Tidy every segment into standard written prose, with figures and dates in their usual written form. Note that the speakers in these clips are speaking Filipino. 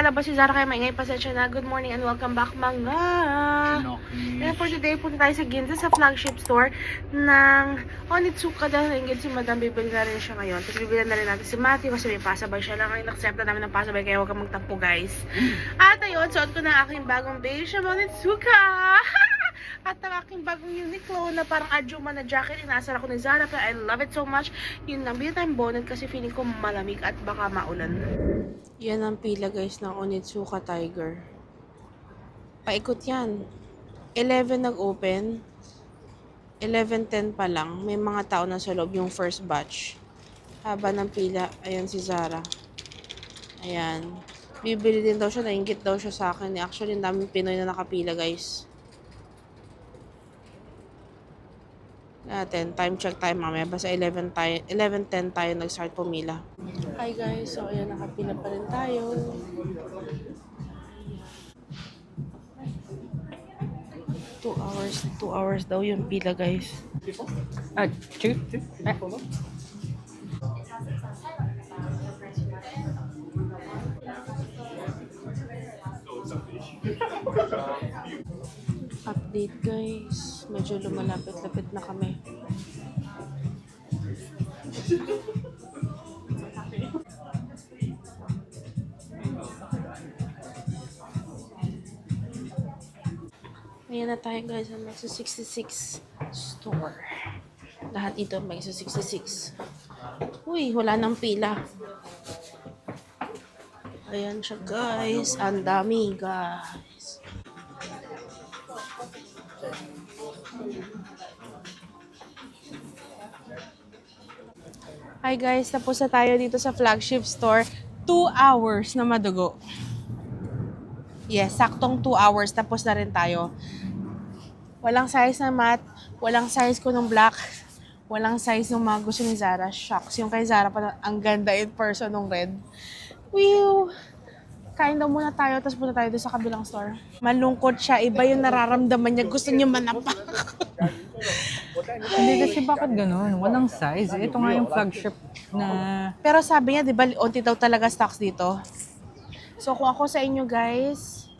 lumalabas si Zara kaya maingay, pasensya na. Good morning and welcome back mga. And for today, punta tayo sa Ginza sa flagship store ng Onitsuka dahil naingit si Madam. Bibili na rin siya ngayon. Tapos bibili na rin natin si Matthew kasi may pasabay siya lang. Ngayon accept na namin ng pasabay kaya huwag kang magtampo guys. At ayun, suot ko na aking bagong beige sa Onitsuka. At ang aking bagong Uniqlo na parang Ajuma na jacket, inaasar ako ni Zara pero I love it so much. Yun lang, bili tayong bonnet kasi feeling ko malamig at baka maulan. Yan ang pila guys ng Onitsuka Tiger. Paikot yan. 11 nag-open. 11:10 pa lang. May mga tao na sa loob yung first batch. Haba ng pila. Ayan si Zara. Ayan. Bibili din daw siya. Nainggit daw siya sa akin. Actually, ang daming Pinoy na nakapila guys. Natin, time check tayo mamaya. Basta 11:10 tayo nag-start pumila. Hi guys, so ayan, nakapila pa rin tayo. 2 hours daw yung pila guys. Update guys, medyo lumalapit-lapit na kami. Ayan na tayo guys, ang Magsa 66 store. Lahat ito Magsa 66. Uy, wala nang pila. Ayan siya guys, ang dami guys. Hi guys, tapos na tayo dito sa flagship store. 2 hours na madugo. Yes, saktong 2 hours. Tapos na rin tayo. Walang size na matte. Walang size ko ng black. Walang size ng mga gusto ni Zara. Shocks. Yung kay Zara pa, ang ganda in person ng red. Whew! Kain daw muna tayo, tapos punta tayo doon sa kabilang store. Malungkot siya. Iba yung nararamdaman niya. Gusto niya manapak. Hindi kasi bakit ganun? Walang size. Ito nga yung flagship na... Pero sabi niya, di ba, onti daw talaga stocks dito. So, kung ako sa inyo, guys,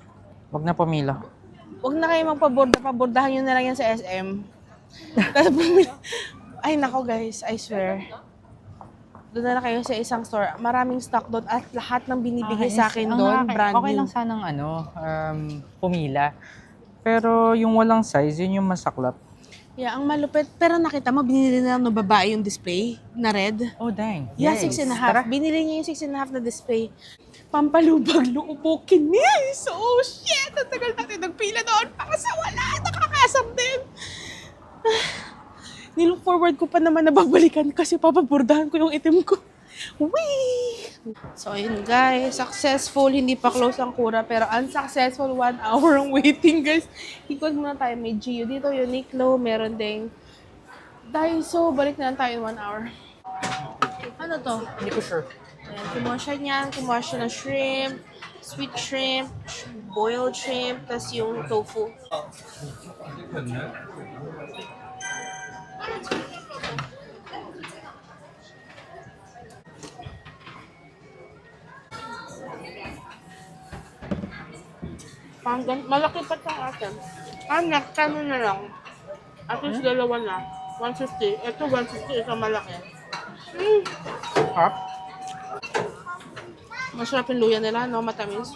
Wag na pumila. huwag na kayo magpaborda. Pabordahan nyo na lang yan sa SM. Tapos, ay, nako guys, I swear. Doon na lang kayo sa isang store. Maraming stock doon at lahat ng binibigay sa akin doon, brand okay new. lang sanang pumila. Pero yung walang size, yun yung masaklap. Yeah, ang malupit. Pero nakita mo, binili na lang ng babae yung display na red. Oh, dang. Yeah, Yes. 6.5. Tara. Binili niya yung 6.5 na display. Pampalubag, loobo, kinis. Oh, shit! Ang tagal natin nagpila doon para sa wala. Nakakasam din. Nilook forward ko pa naman na babalikan kasi papabordahan ko yung item ko. Whee! So, ayun guys. Successful. Hindi pa close ang kura pero unsuccessful. 1 hour ang waiting guys. Ikot muna tayo. May Gio dito. Uniqlo. Meron ding Daiso. Balik na lang tayo in 1 hour. Ano to? Hindi ko sure. Ayan, kumuha siya niyan. Kumuha siya ng shrimp, sweet shrimp, boiled shrimp, tas yung tofu. Malaki pa itong atin. Next time na lang. At least dalawa na. 150. Ito 150, isang malaki. Ha? Masarap yung luya nila, no? Matamis.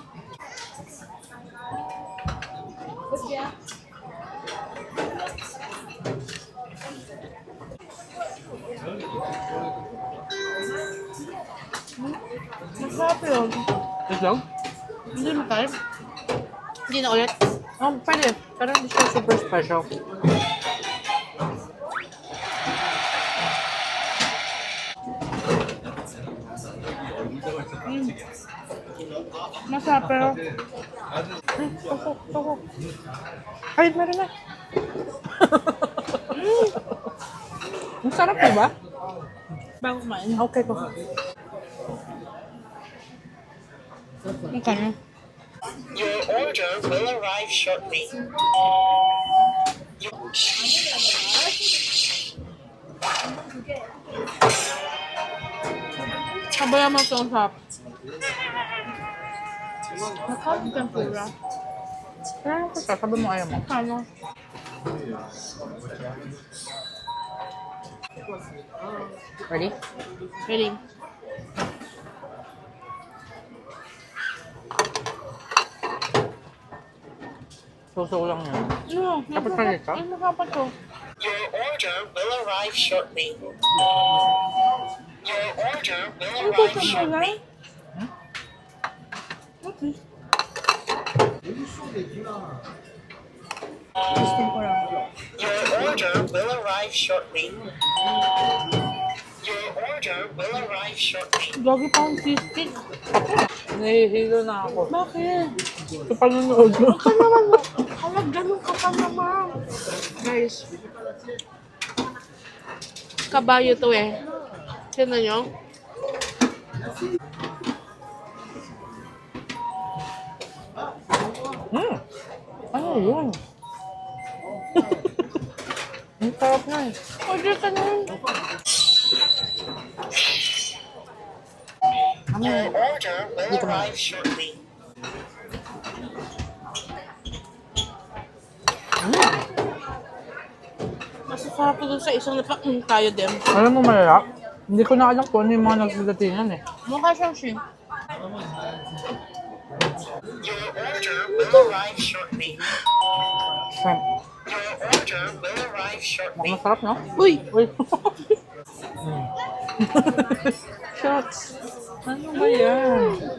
Masarap yun. Itlog? Hindi mo type. Hindi na ulit. Oh, pwede. Pero hindi siya super special. Masarap pero... Toko. Kahit meron na. Ang sarap, diba? Bago kumain. Okay po. Okay. Your order will arrive shortly. Kabaya mo ito ang sarap. Masarap yung tempura. Kaya ko siya, sabi mo ayaw mo. Ano? Ready? Really? Suso lang yun. No, Dapat palit ka? masarap to. Your order will arrive shortly. Your order will Ano arrive to, shortly. Okay. Gusto ko lang. Your order will arrive shortly. Your order will arrive shortly. Gagi pa ang cheesecake. Nahihilo na ako. Bakit? Ito pa nanood mo. Baka naman, halag ganun ka pa naman. Guys. Kabayo to eh. Sino nyo? Ano yun? Ang sarap na eh. Order ka na. Your order will arrive shortly. Masasarap to dun sa isang tayo din. Alam mo malala? Hindi ko na alam kung ano yung mga nagsidatingan eh. Mukha siyang shrimp. Your order will arrive shortly. Shrimp. Your order will arrive shortly. Mukhang masarap, no? Uy! Uy! Shots! Ano ba yan? Your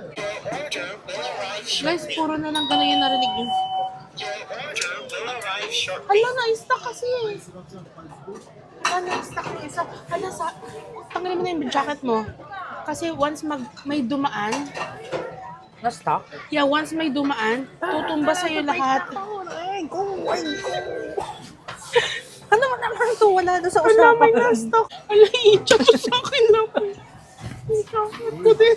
order will arrive Guys, shortly. puro na lang gano'n yung narinig yun. Your order will arrive shortly. Hala, na-stuck kasi eh. Hala, na-stuck yung isa. Hala, tanggalin mo na yung jacket mo. Kasi once may dumaan, Na-stuck? yeah, once may dumaan, tutumba sa'yo lahat. Ano mo naman ito? Wala doon sa Hala, may na-stuck. Hala, i-chat ko sa akin lang. I-chat ko din.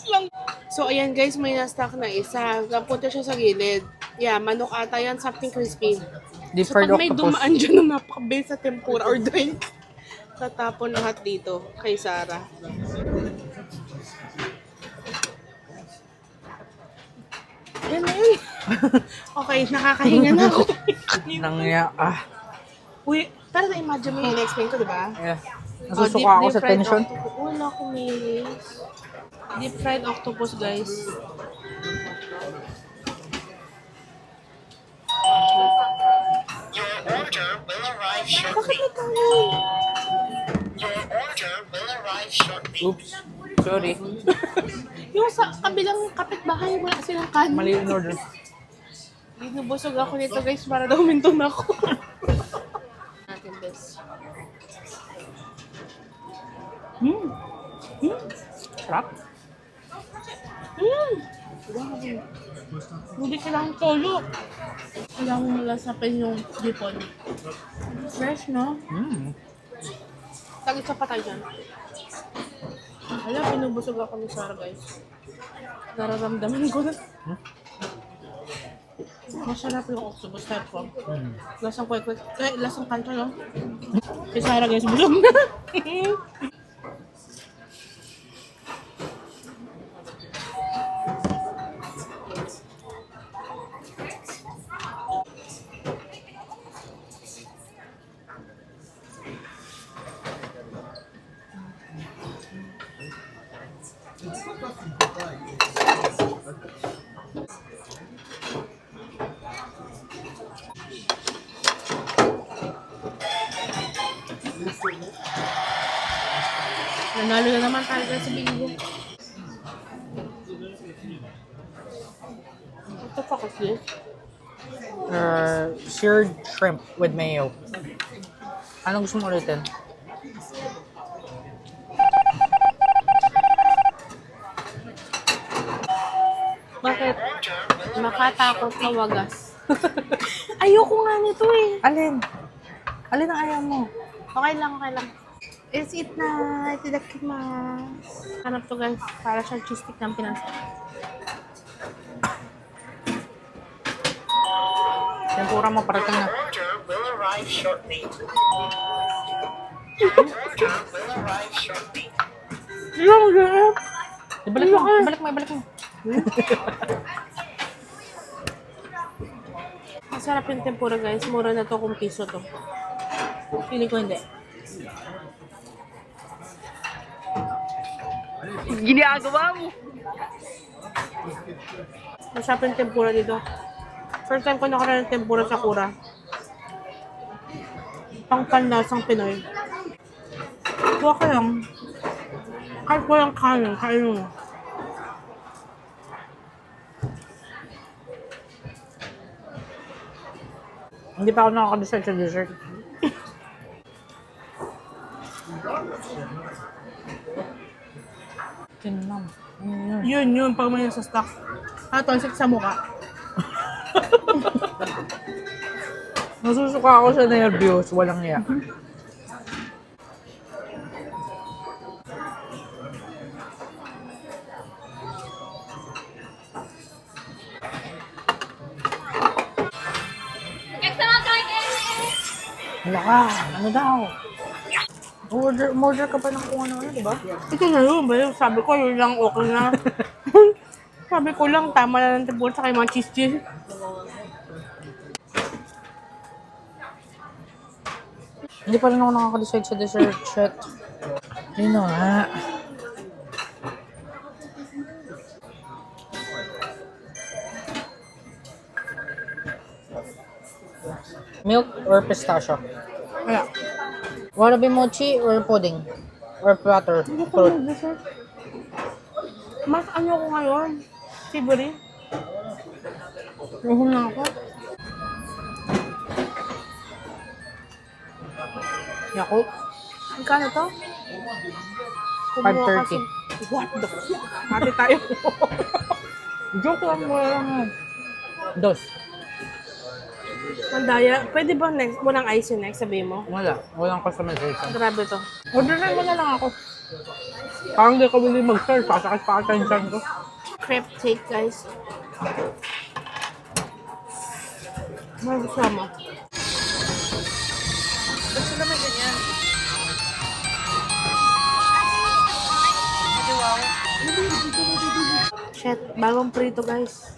lang. So, ayan guys, may na-stuck na isa. Napunta siya sa gilid. Yeah, manok ata yan, something crispy. Deep So, fried pag may octopus. dumaan dyan na napaka-base sa tempura or drink, tatapon lahat dito kay Sarah. Yan na yun. Okay, nakakahinga na ako. Nangya, Uy, para na-imagine mo yung in-explain ko, di ba? Yeah. Oh, Nasusuka ako sa fried tension. octopus. Wala akong milis. Deep fried octopus, guys. Your order will arrive shortly. Bakit ito? Your order will arrive shortly. Oops. Sorry. Yung sa kabilang kapitbahay, wala silang kanin. Mali in order. Binubusog ako nito, guys, para daw minto na ako. Natin this. Sarap? Wow. Hindi kailangan toyo. Kailangan malasapin yung dipon. Fresh, no? Tag-isa pa tayo dyan. Hala, pinubusog ako ni Sarah, guys. Nararamdaman ko na. Masarap yung octopus type ko. Lasang kwek-kwek. Lasang kanto, no? Si Sarah, guys, busog na. Nanalo na naman tayo sa bingo. What the fuck is this? Seared shrimp with mayo. Anong gusto mo ulitin? Bakit? Makatakot na wagas. Ayoko nga nito eh. Alin? Alin ang ayaw mo? Okay lang, okay lang. Is it na itadakimasu? Hanap to guys, para siyang cheese stick ng Pinas. Tempura mo, parating na. Order will arrive shortly. Order will arrive shortly. Ilang ganap? Ibalik mo, ibalik mo, ibalik mo. Masarap yung tempura guys. Mura na to kung piso to. Feeling ko hindi. Ginagawa mo! Masarap yung tempura dito. First time ko nakaroon ng tempura sa Kura. Pang panlasang Pinoy. Kuha ka lang. Kahit walang kanin, kain mo. Hindi pa ako nakaka-decide sa dessert. Tinam. Yun, pag may sa stock. Tonsik sa mukha. Nasusuka ako sa nervyos. Walang iya. Wala ka. Ano daw? Order ka pa ng kung ano, di ba? Ito na yun, ba? Sabi ko, yun lang okay na. Sabi ko lang, tama na ng tempura sa mga cheese. Hindi pa rin ako nakaka-decide sa dessert shit. Yun na nga. Milk or pistachio? Wala. Warabi mochi or pudding? Or platter? Gusto ko Fruit? mag-dessert. Mas ano ko ngayon? Savory. Ruhon na ako. Yakult? Magkano to? 5:30. What the fuck? Mati tayo. Joke lang mo lang. Dos. Mandaya. Pwede ba next mo ng ice next? Sabihin mo. Wala. Walang customization. Grabe to. Order na mo na lang ako. Parang di ko bili mag-serve. Pasakit pa attention ko. Crepe cake, guys. Magsama. Gusto naman ganyan. Wow. Shit, bagong prito, guys.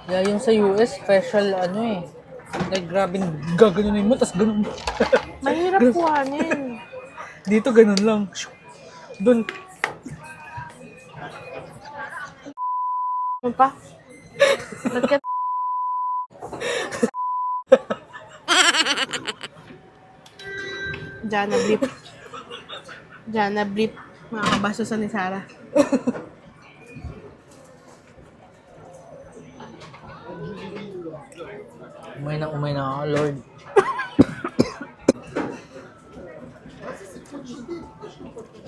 Yeah, yung sa US, special ano eh. Like, grabe, gaganunin mo, tas ganun. Mahirap kuhanin. Dito ganun lang. Doon. Ano pa? Nagkat... Jana Blip. Jana Blip. Mga kabastusan ni Sarah. Umay na ako, Lord.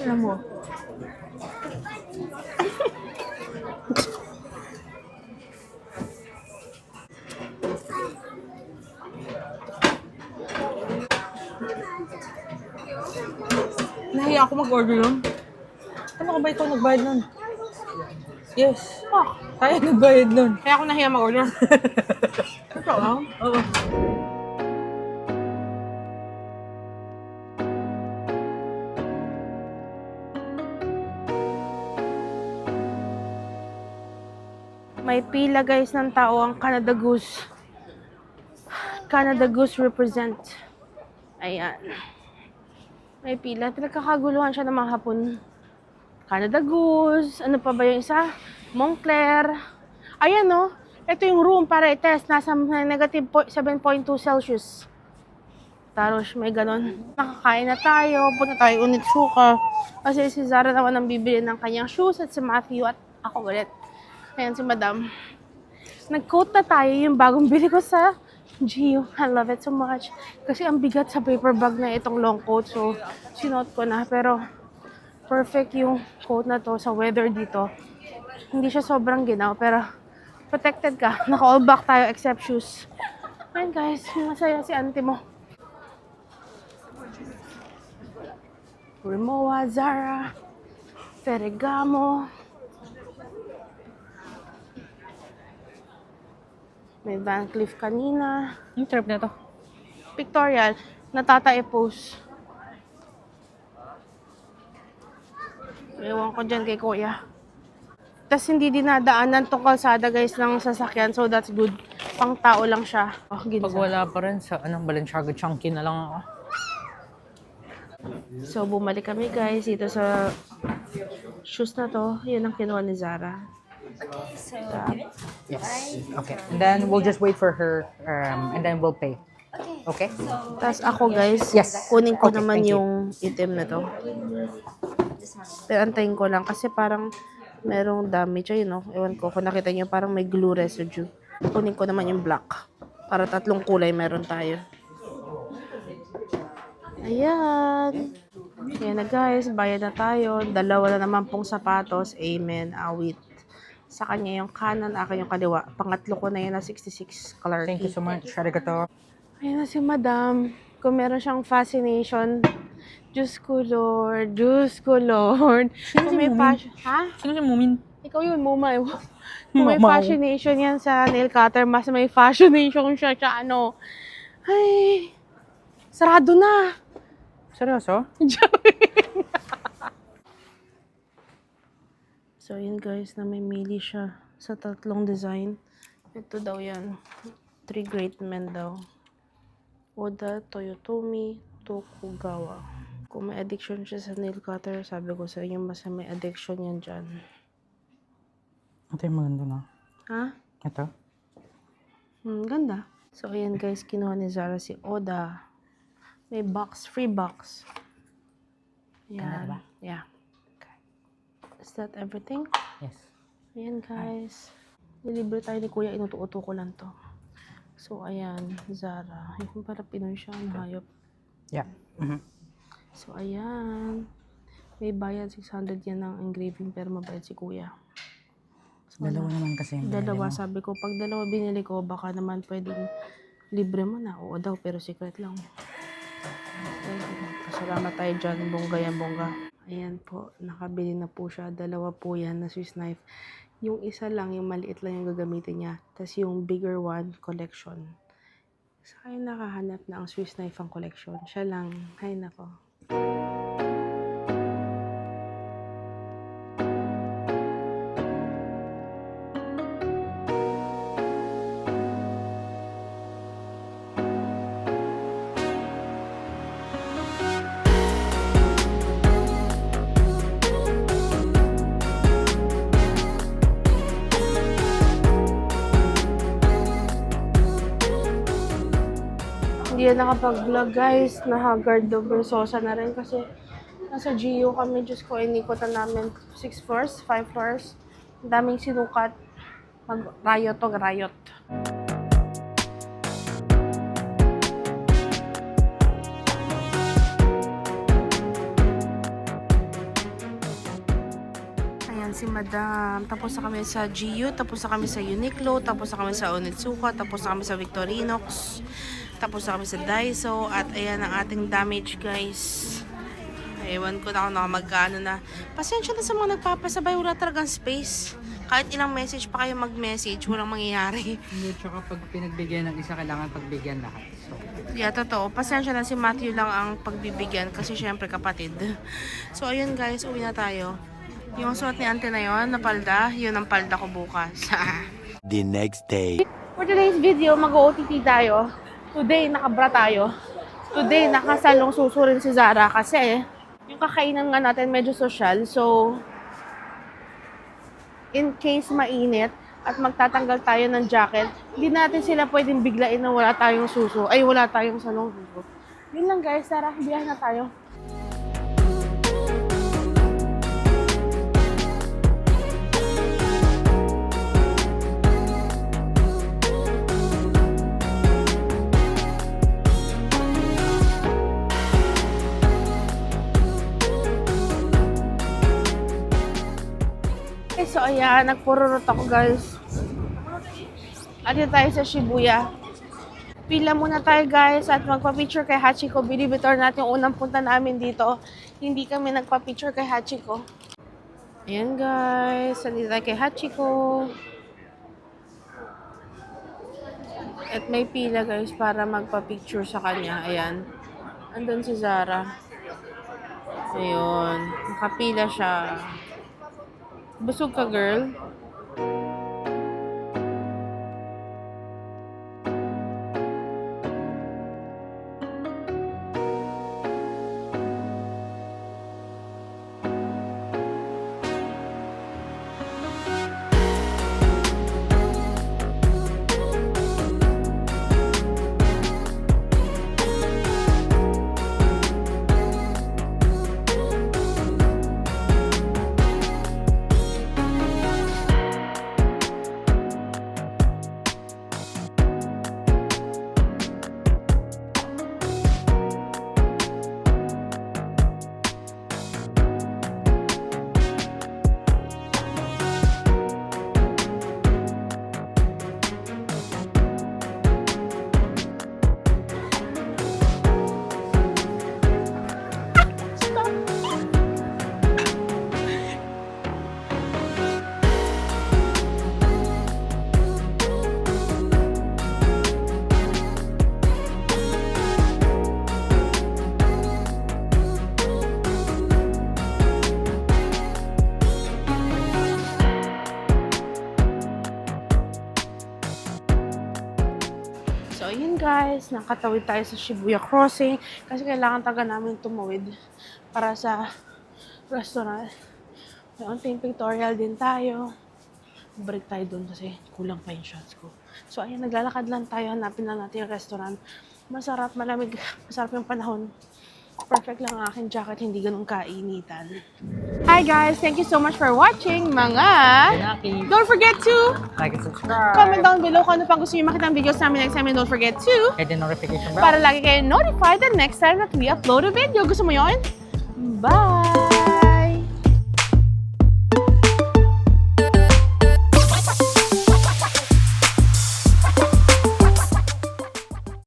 Alam mo. Nahiya ako mag-order nun. Ano ka ba ikaw nagbayad nun? Yes. Ah, Kaya nagbayad nun. kaya ako nahiya mag-order. Totoo. Oo. May pila guys ng tao ang Canada Goose. Canada Goose represent. Ayan. May pila. Pinagkakaguluhan siya ng mga Hapon. Canada Goose. Ano pa ba yung isa? Montclair. Ayan no. Ito yung room para i-test. Nasa negative 7.2 Celsius. Taros, may ganon. Nakakain na tayo. Punta tayo Onitsuka. Kasi si Zara naman ang bibili ng kanyang shoes at si Matthew at ako ulit. Ayan si Madam. Nag-coat na tayo yung bagong bili ko sa Gio. I love it so much. Kasi ang bigat sa paper bag na itong long coat. So, sinuot ko na. Pero, perfect yung coat na to sa weather dito. Hindi siya sobrang ginaw. Pero, protected ka. Naka-all back tayo except shoes. Ayan guys, masaya si auntie mo. Rimowa, Zara, Ferragamo. May Van Cleef kanina. Yung trip na to. Pictorial, natatae pose. Ewan ko dyan kay kuya. Tapos hindi dinadaanan tong kalsada guys ng sasakyan. So that's good. Pang tao lang siya. Oh, ginsa. Pag wala pa rin sa Balenciaga chunky na lang ako. So bumalik kami guys dito sa shoes na to. Yun ang kinuha ni Zara. Yes. Okay. And then we'll just wait for her and then we'll pay. Okay? Tapos ako guys, Yes. kunin ko Okay, naman thank you. yung item na to. Pero antayin ko lang kasi parang merong damage. Ayun no, ewan ko kung nakita nyo parang may glue residue. Kunin ko naman yung black. Para 3 kulay meron tayo. Ayan. Ayan na guys, bayad na tayo. 2 na naman pong sapatos. Amen. Awit. Sa kanya yung kanan, akin yung kaliwa. Pangatlo ko na yun na 66 color. Thank you so much. Arigato. Ayan na si Madam. Kung meron siyang fascination, Diyos ko Lord, Diyos ko Lord. Sino Kung si may Mumin? fashion, ha? Sino si Mumin? Ikaw yun, Muma. Kung may Mamaw. fascination yan sa nail cutter, mas may fascination siya sa ano. Ay, sarado na. Seryoso? So, yun guys, na may mili siya sa 3 design. Ito daw yan. 3 great men daw. Oda, Toyotomi, Tokugawa. Kung may addiction siya sa nail cutter, sabi ko sa inyo, mas may addiction yan dyan. Ito yung maganda na. Ha? Ito? Ganda. So, ayan guys, kinuha ni Zara si Oda. May box, free box. Ganda Yan. ba? Yeah. Okay. Is that everything? Yes. Ayan guys. Nilibre tayo ni Kuya, inuto-uto ko lang to. So, ayan, Zara. Yung para Pinoy siya, ang hayop. Yeah. Mhm. So, ayan. May bayad 600 yan ng engraving pero mabayad si Kuya. So, Dalawa naman kasi yung binili dalawa, mo. sabi ko. Pag dalawa binili ko, baka naman pwedeng libre mo na. Oo daw, pero secret lang. Salamat tayo dyan, bongga yan, bongga. Ayan po, nakabili na po siya. 2 po yan na Swiss knife. Yung isa lang, yung maliit lang yung gagamitin niya. Tapos yung bigger one, collection. Sa kayo nakahanap na ang Swiss knife ang collection. Siya lang, hay nako. Hindi na nakapag-vlog guys. Nahagard do Versosa na rin kasi nasa GU kami. Diyos ko, inikotan namin 6 floors, 5 floors. Ang daming sinukat. Mag-riot o riot. Ayan si Madam. Tapos na kami sa GU, tapos na kami sa Uniqlo, tapos na kami sa Onitsuka, tapos na kami sa Victorinox, tapos na kami sa Daiso, at ayan ang ating damage guys. Ewan ko na kung nakamagkano na. Pasensya na sa mga nagpapasabay, wala talagang space. Kahit ilang message pa kayo mag-message, walang mangyayari. Hindi, tsaka pag pinagbigyan ng isa, kailangan pagbigyan lahat. So, Yeah, totoo. Pasensya na si Matthew lang ang pagbibigyan kasi syempre kapatid. So, ayun guys, uwi na tayo. Yung suot ni Ante na yun, na palda, yun ang palda ko bukas. The next day. For today's video, mag-OTT tayo. Today, nakabra tayo. Today, nakasalong susurin si Zara kasi yung kakainan nga natin medyo social. So, in case mainit at magtatanggal tayo ng jacket, hindi natin sila pwedeng biglain na wala tayong suso. Ay, wala tayong salong suso. Yun lang guys, tara, biyahe na tayo. So, ayan, nagpururot ako, guys. At yun tayo sa Shibuya. Pila muna tayo, guys, at magpa-picture kay Hachiko. Believe it or not, yung unang punta namin dito, hindi kami nagpa-picture kay Hachiko. Ayan, guys. Nandito tayo kay Hachiko. At may pila, guys, para magpa-picture sa kanya. Ayan. Andun si Zara. Ayun. Nakapila siya. Busog ka, girl. So, ayun guys, nakatawid tayo sa Shibuya Crossing kasi kailangan taga namin tumawid para sa restaurant. May unting pictorial din tayo. Break tayo doon kasi kulang pa yung shots ko. So, ayun, naglalakad lang tayo. Hanapin lang natin yung restaurant. Masarap, malamig, masarap yung panahon. Perfect lang ang aking jacket, hindi ganun kainitan. Hi guys! Thank you so much for watching mga... Pinaki. Don't forget to Like and subscribe. comment down below kung ano pang gusto nyo makita ang videos namin next time. And don't forget to Hit the notification bell. para lagi kayo notified the next time that we upload a video. Gusto mo yun? Bye!